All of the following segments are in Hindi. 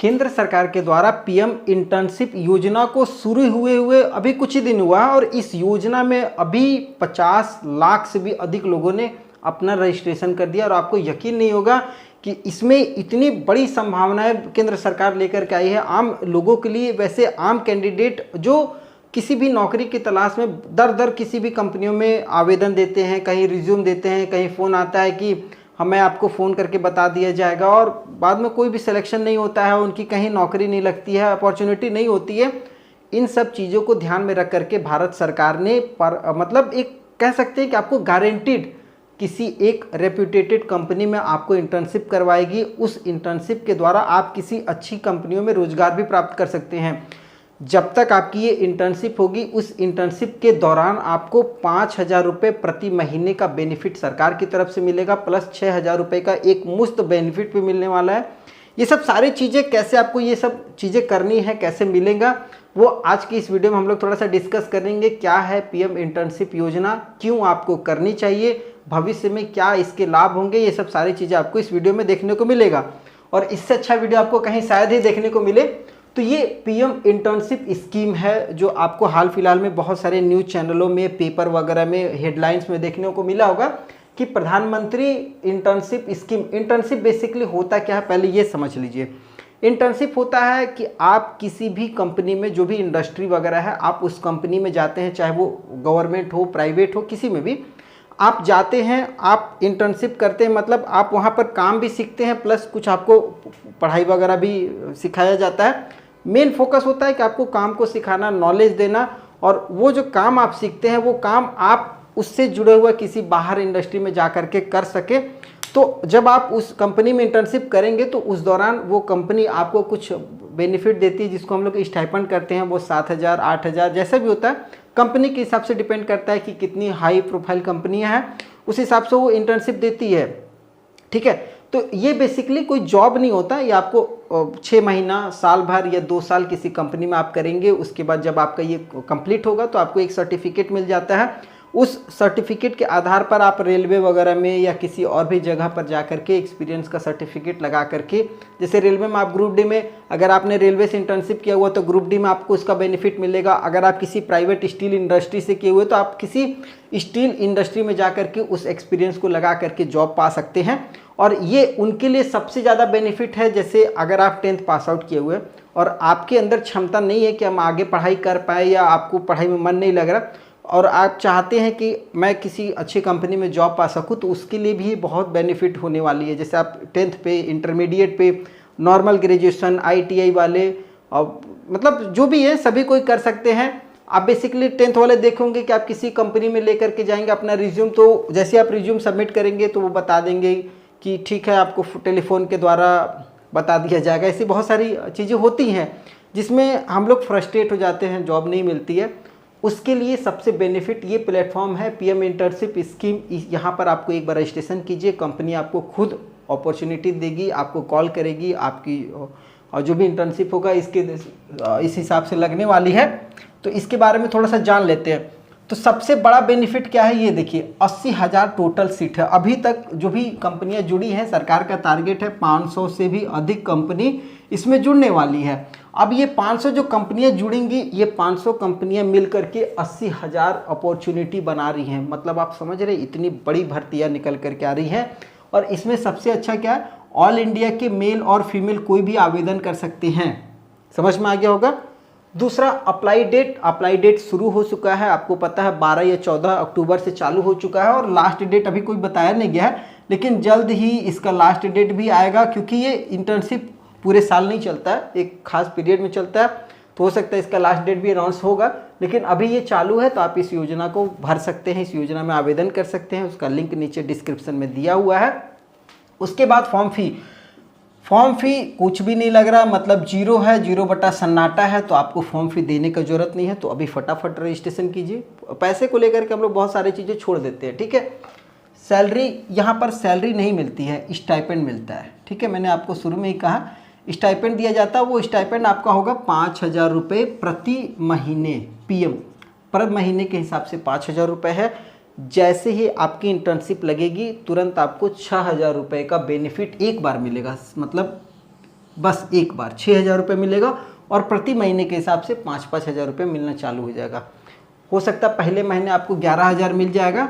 केंद्र सरकार के द्वारा पीएम इंटर्नशिप योजना को शुरू हुए अभी कुछ ही दिन हुआ है और इस योजना में अभी 50 लाख से भी अधिक लोगों ने अपना रजिस्ट्रेशन कर दिया। और आपको यकीन नहीं होगा कि इसमें इतनी बड़ी संभावनाएं केंद्र सरकार लेकर के आई है आम लोगों के लिए। वैसे आम कैंडिडेट जो किसी भी नौकरी की तलाश में दर दर किसी भी कंपनियों में आवेदन देते हैं, कहीं रिज्यूम देते हैं, कहीं फ़ोन आता है कि हमें आपको फ़ोन करके बता दिया जाएगा और बाद में कोई भी सिलेक्शन नहीं होता है, उनकी कहीं नौकरी नहीं लगती है, अपॉर्चुनिटी नहीं होती है। इन सब चीज़ों को ध्यान में रख करके भारत सरकार ने मतलब एक कह सकते हैं कि आपको गारंटीड किसी एक रेप्यूटेटेड कंपनी में आपको इंटर्नशिप करवाएगी। उस इंटर्नशिप के द्वारा आप किसी अच्छी कंपनियों में रोजगार भी प्राप्त कर सकते हैं। जब तक आपकी ये इंटर्नशिप होगी, उस इंटर्नशिप के दौरान आपको 5,000 रुपये प्रति महीने का बेनिफिट सरकार की तरफ से मिलेगा, प्लस 6,000 रुपये का एक मुफ्त बेनिफिट भी मिलने वाला है। ये सब सारी चीज़ें कैसे आपको ये सब चीज़ें करनी है, कैसे मिलेगा, वो आज की इस वीडियो में हम लोग थोड़ा सा डिस्कस करेंगे। क्या है पीएम इंटर्नशिप योजना, क्यों आपको करनी चाहिए, भविष्य में क्या इसके लाभ होंगे, ये सब सारी चीज़ें आपको इस वीडियो में देखने को मिलेगा। और इससे अच्छा वीडियो आपको कहीं शायद ही देखने को मिले। तो ये पीएम इंटर्नशिप स्कीम है जो आपको हाल फिलहाल में बहुत सारे न्यूज़ चैनलों में, पेपर वगैरह में, हेडलाइंस में देखने को मिला होगा कि प्रधानमंत्री इंटर्नशिप स्कीम। इंटर्नशिप बेसिकली होता क्या है, पहले ये समझ लीजिए। इंटर्नशिप होता है कि आप किसी भी कंपनी में, जो भी इंडस्ट्री वगैरह है, आप उस कंपनी में जाते हैं, चाहे वो गवर्नमेंट हो, प्राइवेट हो, किसी में भी आप जाते हैं, आप इंटर्नशिप करते हैं। मतलब आप वहाँ पर काम भी सीखते हैं, प्लस कुछ आपको पढ़ाई वगैरह भी सिखाया जाता है। मेन फोकस होता है कि आपको काम को सिखाना, नॉलेज देना, और वो जो काम आप सीखते हैं वो काम आप उससे जुड़े हुए किसी बाहर इंडस्ट्री में जा कर के कर सके। तो जब आप उस कंपनी में इंटर्नशिप करेंगे तो उस दौरान वो कंपनी आपको कुछ बेनिफिट देती है, जिसको हम लोग स्टाइपेंड करते हैं। वो 7,000, 8,000 जैसा भी होता है, कंपनी के हिसाब से डिपेंड करता है कि कितनी हाई प्रोफाइल कंपनियां हैं, उस हिसाब से वो इंटर्नशिप देती है। ठीक है, तो ये बेसिकली कोई जॉब नहीं होता, ये आपको 6 महीना, साल भर या 2 साल किसी कंपनी में आप करेंगे। उसके बाद जब आपका ये कंप्लीट होगा तो आपको एक सर्टिफिकेट मिल जाता है। उस सर्टिफिकेट के आधार पर आप रेलवे वगैरह में या किसी और भी जगह पर जा करके एक्सपीरियंस का सर्टिफिकेट लगा करके, जैसे रेलवे में आप ग्रुप डी में, अगर आपने रेलवे से इंटर्नशिप किया हुआ तो ग्रुप डी में आपको उसका बेनिफिट मिलेगा। अगर आप किसी प्राइवेट स्टील इंडस्ट्री से किए हुए तो आप किसी स्टील इंडस्ट्री में जा करके उस एक्सपीरियंस को लगा करके जॉब पा सकते हैं। और ये उनके लिए सबसे ज़्यादा बेनिफिट है। जैसे अगर आप 10th पास आउट किए हुए और आपके अंदर क्षमता नहीं है कि हम आगे पढ़ाई कर पाए, या आपको पढ़ाई में मन नहीं लग रहा और आप चाहते हैं कि मैं किसी अच्छी कंपनी में जॉब पा सकूं, तो उसके लिए भी बहुत बेनिफिट होने वाली है। जैसे आप 10th पे, इंटरमीडिएट पे, नॉर्मल ग्रेजुएशन, ITI वाले, और मतलब जो भी है सभी कोई कर सकते हैं। आप बेसिकली 10th वाले देखोगे कि आप किसी कंपनी में लेकर के जाएंगे अपना रिज्यूम, तो जैसे आप रिज्यूम सबमिट करेंगे तो वो बता देंगे कि ठीक है, आपको टेलीफोन के द्वारा बता दिया जाएगा। ऐसी बहुत सारी चीज़ें होती हैं जिसमें हम लोग फ्रस्ट्रेट हो जाते हैं, जॉब नहीं मिलती है। उसके लिए सबसे बेनिफिट ये प्लेटफॉर्म है पीएम इंटर्नशिप स्कीम। यहाँ पर आपको एक बार रजिस्ट्रेशन कीजिए, कंपनी आपको खुद अपॉर्चुनिटी देगी, आपको कॉल करेगी, आपकी और जो भी इंटर्नशिप होगा इस हिसाब से लगने वाली है। तो इसके बारे में थोड़ा सा जान लेते हैं। तो सबसे बड़ा बेनिफिट क्या है, ये देखिए, 80,000 टोटल सीट है। अभी तक जो भी कंपनियां जुड़ी हैं, सरकार का टारगेट है 500 से भी अधिक कंपनी इसमें जुड़ने वाली है। अब ये 500 जो कंपनियां जुड़ेंगी, ये 500 कंपनियां मिलकर के 80,000 अपॉर्चुनिटी बना रही हैं। मतलब आप समझ रहे, इतनी बड़ी भर्तियां निकल करके आ रही हैं। और इसमें सबसे अच्छा क्या है, ऑल इंडिया के मेल और फीमेल कोई भी आवेदन कर सकते हैं। समझ में आ गया होगा। दूसरा, अप्लाई डेट शुरू हो चुका है। आपको पता है 12 या 14 अक्टूबर से चालू हो चुका है, और लास्ट डेट अभी कोई बताया नहीं गया है, लेकिन जल्द ही इसका लास्ट डेट भी आएगा। क्योंकि ये इंटर्नशिप पूरे साल नहीं चलता है, एक खास पीरियड में चलता है, तो हो सकता है इसका लास्ट डेट भी अनाउंस होगा। लेकिन अभी ये चालू है, तो आप इस योजना को भर सकते हैं, इस योजना में आवेदन कर सकते हैं। उसका लिंक नीचे डिस्क्रिप्शन में दिया हुआ है। उसके बाद फॉर्म फी कुछ भी नहीं लग रहा, मतलब 0 है, 0 बटा सन्नाटा है, तो आपको फॉर्म फी देने की जरूरत नहीं है। तो अभी फटाफट रजिस्ट्रेशन कीजिए। पैसे को लेकर के हम लोग बहुत सारी चीज़ें छोड़ देते हैं। ठीक है, सैलरी, यहाँ पर सैलरी नहीं मिलती है, स्टाइपेंड मिलता है। ठीक है, मैंने आपको शुरू में ही कहा स्टाइपेंड दिया जाता है। वो स्टाइपेंड आपका होगा 5,000 रुपये प्रति महीने। पीएम पर महीने के हिसाब से 5,000 रुपये है। जैसे ही आपकी इंटर्नशिप लगेगी, तुरंत आपको 6,000 रुपये का बेनिफिट एक बार मिलेगा। मतलब बस एक बार 6,000 रुपये मिलेगा और प्रति महीने के हिसाब से 5-5 हज़ार रुपये मिलना चालू हो जाएगा। हो सकता है पहले महीने आपको 11,000 मिल जाएगा,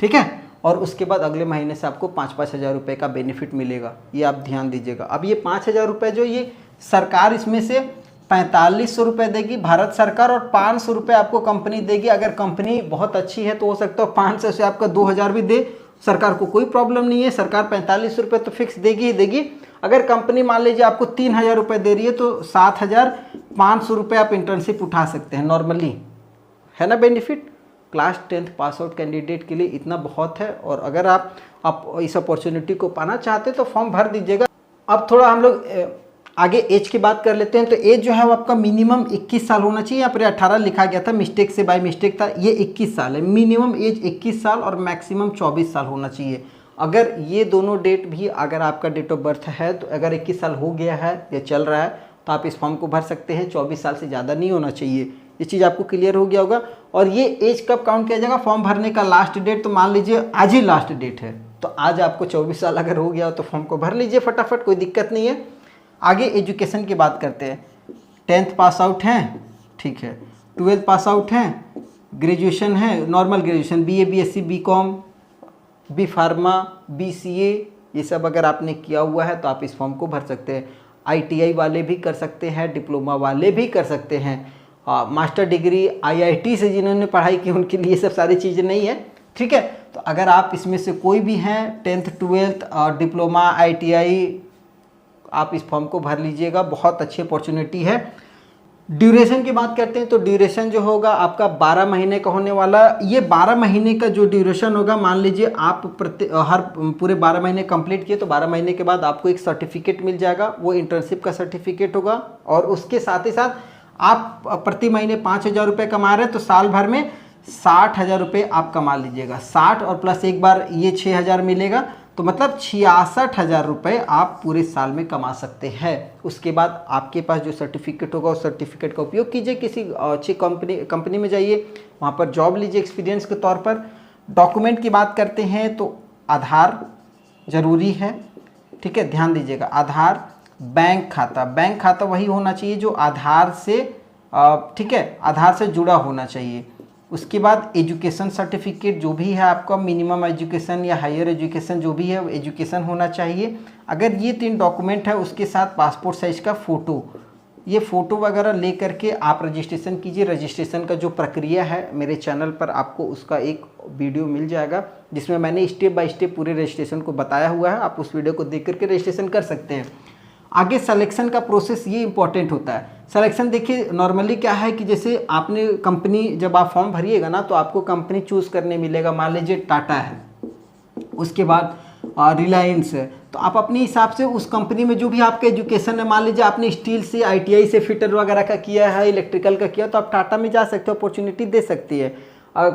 ठीक है, और उसके बाद अगले महीने से आपको 5-5 हज़ार रुपये का बेनिफिट मिलेगा। ये आप ध्यान दीजिएगा। अब ये 5,000 रुपये जो ये सरकार इसमें से 4500 रुपये देगी भारत सरकार, और 500 रुपये आपको कंपनी देगी। अगर कंपनी बहुत अच्छी है तो हो सकता है 500 से आपका 2,000 भी दे, सरकार को कोई प्रॉब्लम नहीं है। सरकार 4500 रुपये तो फिक्स देगी ही देगी। अगर कंपनी मान लीजिए आपको 3,000 रुपये दे रही है तो 7,500 रुपये आप इंटर्नशिप उठा सकते हैं नॉर्मली, है ना benefit. Class 10th pass out candidate के लिए इतना बहुत है। और अगर आप इस अपॉर्चुनिटी को पाना चाहते हैं तो फॉर्म भर दीजिएगा। अब थोड़ा हम लोग आगे एज की बात कर लेते हैं। तो एज जो है वो आपका मिनिमम 21 साल होना चाहिए। यहाँ पर 18 लिखा गया था, मिस्टेक से, बाय मिस्टेक था, ये 21 साल है। मिनिमम एज 21 साल और मैक्सिमम 24 साल होना चाहिए। अगर ये दोनों डेट भी अगर आपका डेट ऑफ बर्थ है तो अगर 21 साल हो गया है या चल रहा है तो आप इस फॉर्म को भर सकते हैं। 24 साल से ज़्यादा नहीं होना चाहिए। ये चीज़ आपको क्लियर हो गया होगा। और ये एज कब काउंट किया जाएगा, फॉर्म भरने का लास्ट डेट, तो मान लीजिए आज ही लास्ट डेट है तो आज आपको 24 साल अगर हो गया हो तो फॉर्म को भर लीजिए फटाफट, कोई दिक्कत नहीं है। आगे एजुकेशन की बात करते हैं। 10th पास आउट हैं, ठीक है, 12th पास आउट हैं, ग्रेजुएशन है, normal graduation, BA BSc BCom B pharma BCA, ये सब अगर आपने किया हुआ है तो आप इस फॉर्म को भर सकते हैं। ITI वाले भी कर सकते हैं, डिप्लोमा वाले भी कर सकते हैं, मास्टर डिग्री IIT से जिन्होंने पढ़ाई की उनके लिए सब सारी चीज़ें नहीं है, ठीक है। तो अगर आप इसमें से कोई भी हैं 10th 12th डिप्लोमा ITI, आप इस फॉर्म को भर लीजिएगा, बहुत अच्छी अपॉर्चुनिटी है। ड्यूरेशन की बात करते हैं तो ड्यूरेशन जो होगा आपका 12 महीने का होने वाला। ये 12 महीने का जो ड्यूरेशन होगा, मान लीजिए आप हर पूरे 12 महीने कंप्लीट किए तो 12 महीने के बाद आपको एक सर्टिफिकेट मिल जाएगा, वो इंटर्नशिप का सर्टिफिकेट होगा। और उसके साथ ही साथ आप प्रति महीने 5,000 रुपये कमा रहे हैं तो साल भर में 60,000 रुपये आप कमा लीजिएगा। 60 और प्लस एक बार ये 6,000 मिलेगा तो मतलब 66,000 रुपये आप पूरे साल में कमा सकते हैं। उसके बाद आपके पास जो सर्टिफिकेट होगा उस सर्टिफिकेट का उपयोग कीजिए, किसी अच्छी कंपनी में जाइए, वहाँ पर जॉब लीजिए एक्सपीरियंस के तौर पर। डॉक्यूमेंट की बात करते हैं तो आधार ज़रूरी है, ठीक है, ध्यान दीजिएगा। आधार, बैंक खाता वही होना चाहिए जो आधार से, ठीक है, आधार से जुड़ा होना चाहिए। उसके बाद एजुकेशन सर्टिफिकेट जो भी है आपका, मिनिमम एजुकेशन या हायर एजुकेशन जो भी है वो एजुकेशन होना चाहिए। अगर ये 3 डॉक्यूमेंट है, उसके साथ पासपोर्ट साइज़ का फ़ोटो, ये फ़ोटो वगैरह ले करके आप रजिस्ट्रेशन कीजिए। रजिस्ट्रेशन का जो प्रक्रिया है मेरे चैनल पर आपको उसका एक वीडियो मिल जाएगा जिसमें मैंने स्टेप बाय स्टेप पूरे रजिस्ट्रेशन को बताया हुआ है, आप उस वीडियो को देख करके रजिस्ट्रेशन कर सकते हैं। आगे सिलेक्शन का प्रोसेस ये इंपॉर्टेंट होता है। सिलेक्शन देखिए नॉर्मली क्या है कि जैसे आपने कंपनी, जब आप फॉर्म भरिएगा ना तो आपको कंपनी चूज़ करने मिलेगा। मान लीजिए टाटा है, उसके बाद रिलायंस है, तो आप अपने हिसाब से उस कंपनी में जो भी आपका एजुकेशन है, मान लीजिए आपने स्टील से ITI से फिटर वगैरह का किया है, इलेक्ट्रिकल का किया, तो आप टाटा में जा सकते हो, अपॉर्चुनिटी दे सकती है।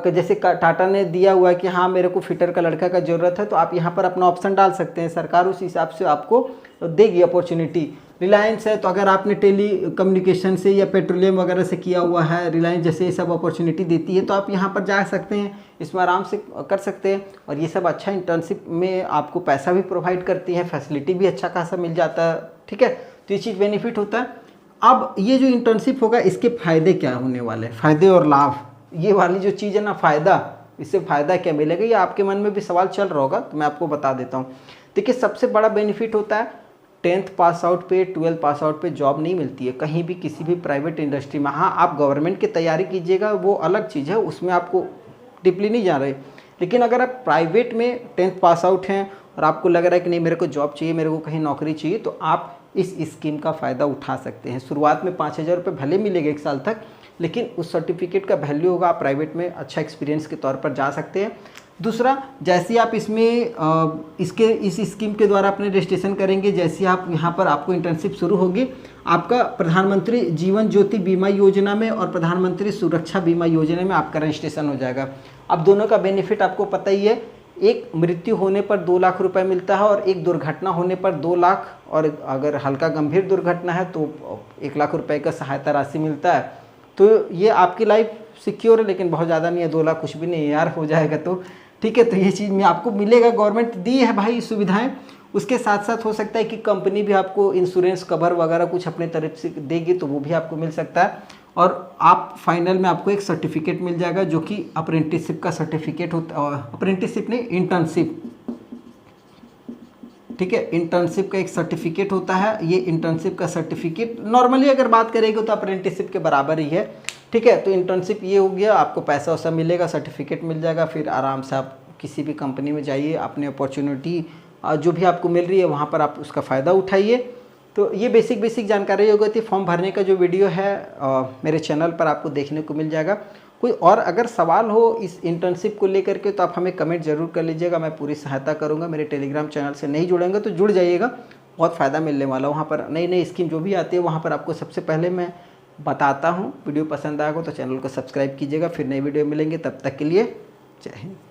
जैसे टाटा ने दिया हुआ है कि हाँ मेरे को फिटर का लड़का का ज़रूरत है, तो आप यहाँ पर अपना ऑप्शन डाल सकते हैं, सरकार उस हिसाब से आपको देगी अपॉर्चुनिटी। रिलायंस है तो अगर आपने टेली कम्युनिकेशन से या पेट्रोलियम वगैरह से किया हुआ है, रिलायंस जैसे ये सब अपॉर्चुनिटी देती है तो आप यहाँ पर जा सकते हैं, इसमें आराम से कर सकते हैं। और ये सब अच्छा इंटर्नशिप में आपको पैसा भी प्रोवाइड करती है, फैसिलिटी भी अच्छा खासा मिल जाता है, ठीक है, तो ये चीज़ बेनिफिट होता है। अब ये जो इंटर्नशिप होगा इसके फ़ायदे क्या होने वाले हैं, फ़ायदे और लाभ, ये वाली जो चीज़ है ना, फ़ायदा, इससे फ़ायदा क्या मिलेगा, ये आपके मन में भी सवाल चल रहा होगा, तो मैं आपको बता देता हूँ। देखिए सबसे बड़ा बेनिफिट होता है 10th पास आउट पे, 12th पास आउट पे जॉब नहीं मिलती है कहीं भी, किसी भी प्राइवेट इंडस्ट्री में। हाँ आप गवर्नमेंट की तैयारी कीजिएगा, वो अलग चीज़ है, उसमें आपको डीपली नहीं जा रहे। लेकिन अगर आप प्राइवेट में 10th पास आउट हैं और आपको लग रहा है कि नहीं मेरे को जॉब चाहिए, मेरे को कहीं नौकरी चाहिए, तो आप इस स्कीम का फ़ायदा उठा सकते हैं। शुरुआत में 5,000 रुपये भले मिलेगा 1 साल तक, लेकिन उस सर्टिफिकेट का वैल्यू होगा, आप प्राइवेट में अच्छा एक्सपीरियंस के तौर पर जा सकते हैं। दूसरा, जैसे आप इसमें इस स्कीम के द्वारा अपने रजिस्ट्रेशन करेंगे, जैसे आप यहाँ पर आपको इंटर्नशिप शुरू होगी, आपका प्रधानमंत्री जीवन ज्योति बीमा योजना में और प्रधानमंत्री सुरक्षा बीमा योजना में आपका रजिस्ट्रेशन हो जाएगा। अब दोनों का बेनिफिट आपको पता ही है, एक मृत्यु होने पर 2 लाख रुपए मिलता है और एक दुर्घटना होने पर 2 लाख, और अगर हल्का गंभीर दुर्घटना है तो 1 लाख रुपए का सहायता राशि मिलता है। तो ये आपकी लाइफ सिक्योर है, लेकिन बहुत ज़्यादा नहीं है, 2 लाख कुछ भी नहीं है यार, हो जाएगा तो ठीक है। तो ये चीज़ में आपको मिलेगा, गवर्नमेंट दी है भाई सुविधाएं। उसके साथ साथ हो सकता है कि कंपनी भी आपको इंश्योरेंस कवर वगैरह कुछ अपने तरफ से देगी, तो वो भी आपको मिल सकता है। और आप फाइनल में आपको एक सर्टिफिकेट मिल जाएगा जो कि अप्रेंटिसशिप का सर्टिफिकेट होता है, अप्रेंटिसशिप नहीं, इंटर्नशिप, ठीक है, इंटर्नशिप का एक सर्टिफिकेट होता है। ये इंटर्नशिप का सर्टिफिकेट नॉर्मली अगर बात करेंगे तो अप्रेंटिसशिप के बराबर ही है, ठीक है। तो इंटर्नशिप ये हो गया, आपको पैसा वैसा मिलेगा, सर्टिफिकेट मिल जाएगा, फिर आराम से आप किसी भी कंपनी में जाइए, अपनी अपॉर्चुनिटी जो भी आपको मिल रही है वहाँ पर आप उसका फ़ायदा उठाइए। तो ये बेसिक जानकारी हो गई थी। फॉर्म भरने का जो वीडियो है मेरे चैनल पर आपको देखने को मिल जाएगा। कोई और अगर सवाल हो इस इंटर्नशिप को लेकर के तो आप हमें कमेंट जरूर कर लीजिएगा, मैं पूरी सहायता करूंगा। मेरे टेलीग्राम चैनल से नहीं जुड़ेंगे तो जुड़ जाइएगा, बहुत फ़ायदा मिलने वाला। वहाँ पर नई नई स्कीम जो भी आती है वहाँ पर आपको सबसे पहले मैं बताता हूँ। वीडियो पसंद आएगा तो चैनल को सब्सक्राइब कीजिएगा। फिर नई वीडियो मिलेंगे, तब तक के लिए जय हिंद।